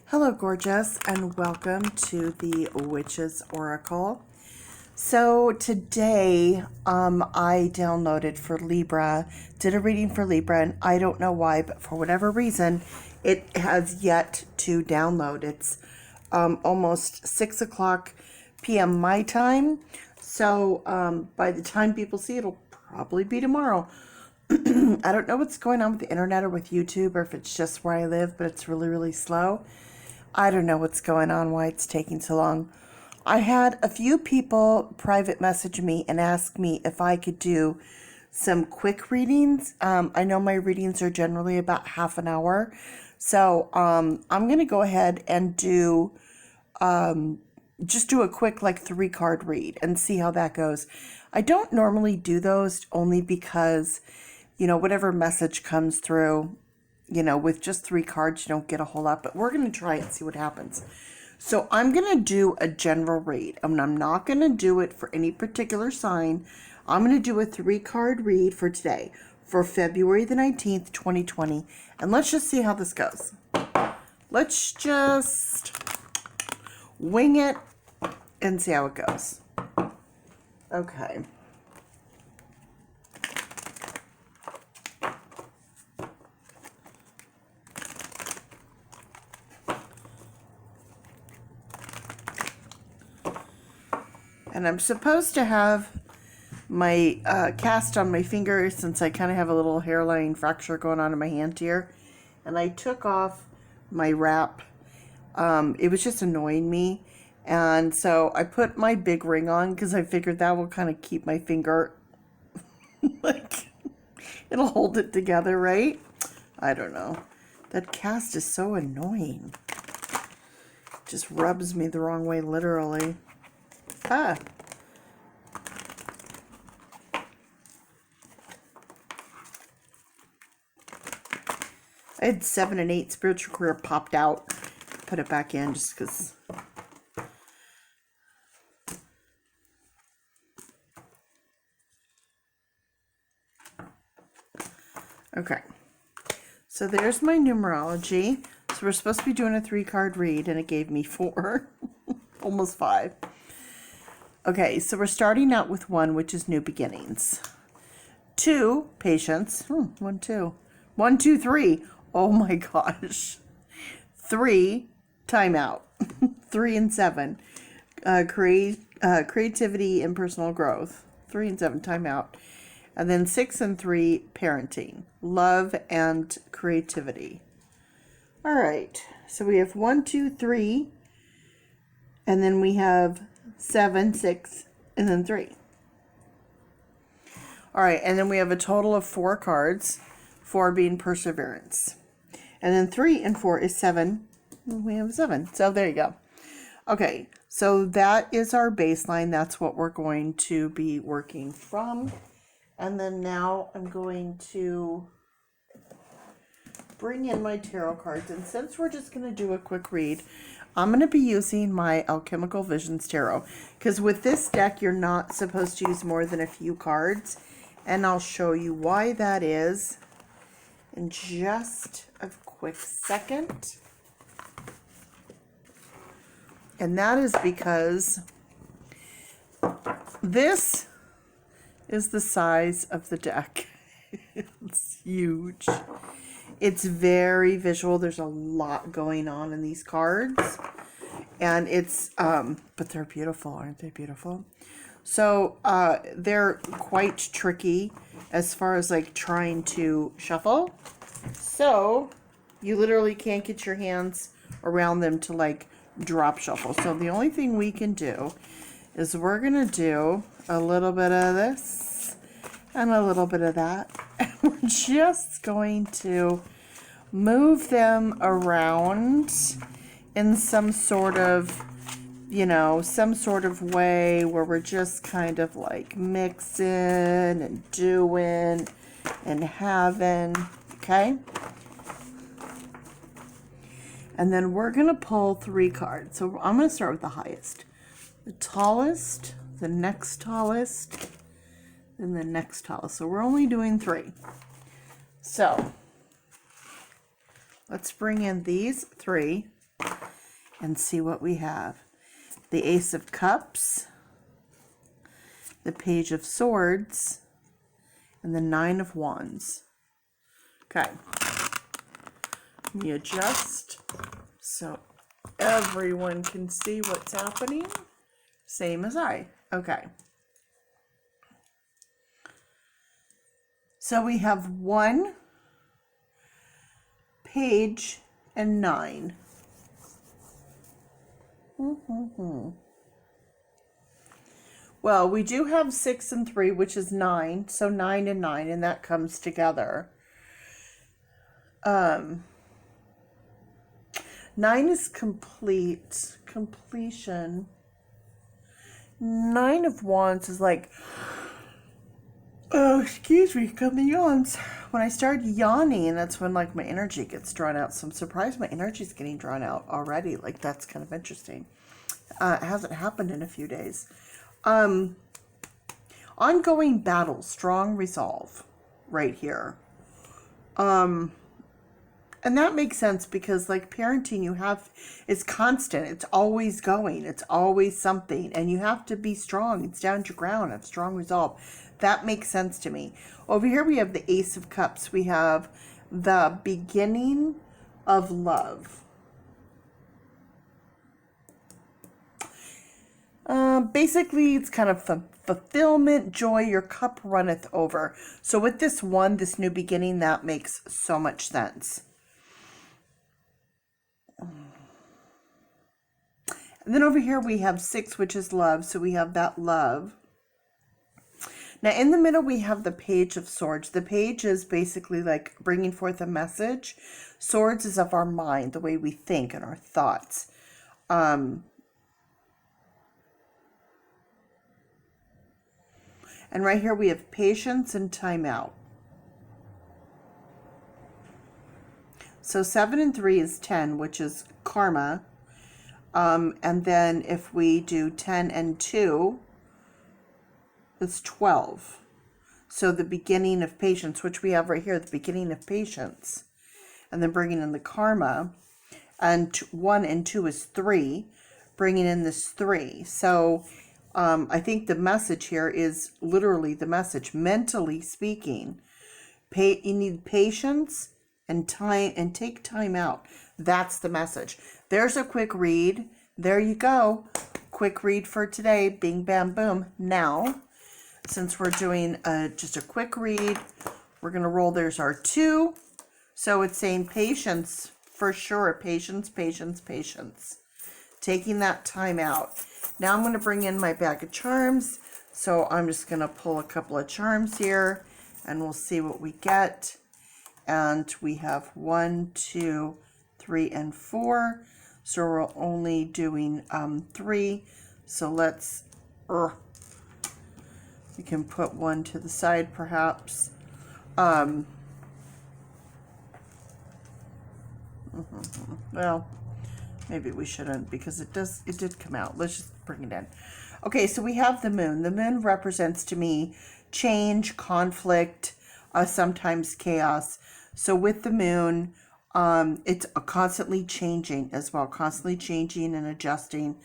Hello, gorgeous, and welcome to the Witch's Oracle. So today, I downloaded for Libra, did a reading for Libra, and I don't know why, but for whatever reason, it has yet to download. It's almost 6 o'clock p.m. my time, so by the time people see it, it'll probably be tomorrow. I don't know what's going on with the internet or with YouTube, or if it's just where I live, but it's really, really slow. I don't know what's going on, why it's taking so long. I had a few people private message me and ask me if I could do some quick readings. I know my readings are generally about half an hour. So I'm going to go ahead and just do a quick like 3-card read and see how that goes. I don't normally do those only because, whatever message comes through, with just 3 cards, you don't get a whole lot, but we're going to try it and see what happens. So I'm going to do a general read. I'm not going to do it for any particular sign. I'm going to do a 3-card read for today, for February the 19th, 2020. And let's just see how this goes. Let's just wing it and see how it goes. Okay. And I'm supposed to have my cast on my finger since I kind of have a little hairline fracture going on in my hand here. And I took off my wrap. It was just annoying me. And so I put my big ring on because I figured that will kind of keep my finger, like, it'll hold it together, right? I don't know. That cast is so annoying. It just rubs me the wrong way, literally. Ah. I had 7 and 8 spiritual career popped out. Put it back in just because. Okay. So there's my numerology. So we're supposed to be doing a 3-card read, and it gave me 4. Almost 5. Okay, so we're starting out with 1, which is new beginnings. 2, patience. 1, 2. 1, 2, 3. Oh my gosh. 3, timeout. 3 and 7. Creativity and personal growth. 3 and 7, timeout. And then 6 and 3, parenting. Love and creativity. All right. So we have 1, 2, 3. And then we have 7, 6, and then 3. All right, and then we have a total of 4 cards, 4 being perseverance. And then 3 and 4 is 7. We have 7. So there you go. Okay, so that is our baseline. That's what we're going to be working from. And then now I'm going to bring in my tarot cards. And since we're just going to do a quick read, I'm going to be using my Alchemical Visions Tarot, because with this deck, you're not supposed to use more than a few cards, and I'll show you why that is in just a quick second. And that is because this is the size of the deck. It's huge. It's very visual. There's a lot going on in these cards. And it's, but they're beautiful. Aren't they beautiful? So, they're quite tricky as far as like trying to shuffle. So, you literally can't get your hands around them to like drop shuffle. So, the only thing we can do is we're going to do a little bit of this and a little bit of that. And we're just going to move them around in some sort of, some sort of way where we're just kind of like mixing and doing and having, okay? And then we're going to pull 3 cards. So I'm going to start with the highest. The tallest, the next tallest, and the next tallest. So we're only doing 3. So let's bring in these 3. and see what we have. The Ace of Cups, the Page of Swords, and the Nine of Wands. Okay. Let me adjust so everyone can see what's happening. Same as I. Okay. So we have 1, Page, and 9. Well, we do have 6 and 3, which is 9. So 9 and 9, and that comes together. 9 is completion. 9 of Wands is like, oh, excuse me, come the yawns. When I start yawning, that's when like my energy gets drawn out. So I'm surprised my energy is getting drawn out already. Like that's kind of interesting. It hasn't happened in a few days. Ongoing battle, strong resolve, right here. And that makes sense because like parenting, it's constant. It's always going. It's always something. And you have to be strong. It's down to ground. Have strong resolve. That makes sense to me. Over here we have the Ace of Cups. We have the beginning of love. Basically, it's kind of fulfillment, joy, your cup runneth over. So with this one, this new beginning, that makes so much sense. And then over here we have 6, which is love. So we have that love. Now in the middle we have the Page of Swords. The page is basically like bringing forth a message. Swords is of our mind, the way we think and our thoughts. And right here we have patience and time out. So 7 and 3 is 10, which is karma. And then if we do 10 and 2, it's 12. So the beginning of patience, which we have right here, the beginning of patience. And then bringing in the karma. And 1 and 2 is 3, bringing in this 3. So I think the message here is literally the message, mentally speaking. You need patience and time, and take time out. That's the message. There's a quick read. There you go. Quick read for today. Bing, bam, boom. Now, since we're doing just a quick read, we're going to roll. There's our 2. So it's saying patience for sure. Patience, patience, patience. Taking that time out. Now I'm going to bring in my bag of charms. So I'm just going to pull a couple of charms here and we'll see what we get. And we have 1, 2, 3, and 4. So we're only doing 3. So let's, we can put 1 to the side perhaps. Well, maybe we shouldn't because it did come out. Let's just bring it in. Okay, so we have the moon. The moon represents to me change, conflict, sometimes chaos. So with the moon, it's constantly changing as well, constantly changing and adjusting.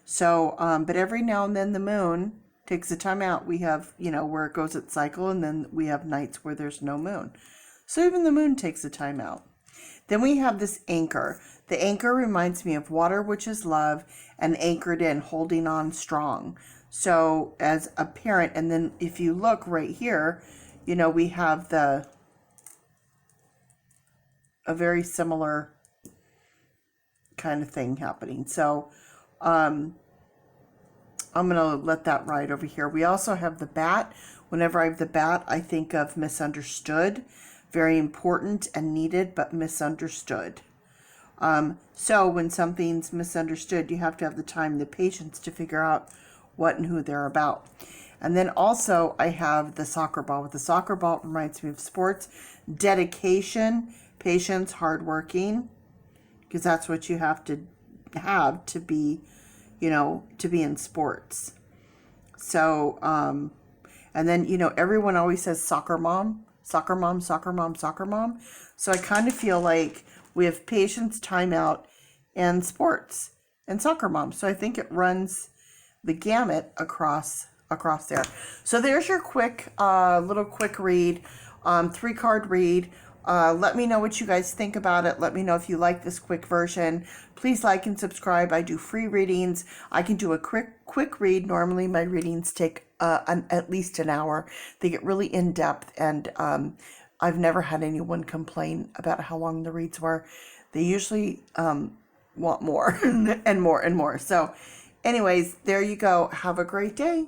So, but every now and then the moon takes a time out. We have, where it goes its cycle, and then we have nights where there's no moon. So even the moon takes a time out. Then we have this anchor. The anchor reminds me of water, which is love, and anchored in, holding on strong. So as a parent, and then if you look right here, we have a very similar kind of thing happening. So I'm going to let that ride over here. We also have the bat. Whenever I have the bat, I think of misunderstood. Very important and needed, but misunderstood. So when something's misunderstood, you have to have the time, the patience to figure out what and who they're about. And then also I have the soccer ball. With the soccer ball, it reminds me of sports, dedication, patience, hardworking, because that's what you have to be, to be in sports. So, and then, everyone always says soccer mom, soccer mom, soccer mom, soccer mom. So I kind of feel like we have patience, time out, and sports and soccer mom. So I think it runs the gamut across there. So there's your quick little quick read, 3-card read. Let me know what you guys think about it. Let me know if you like this quick version. Please like and subscribe. I do free readings. I can do a quick read. Normally my readings take at least an hour. They get really in depth, and I've never had anyone complain about how long the reads were. They usually want more and more and more. So anyways, there you go. Have a great day.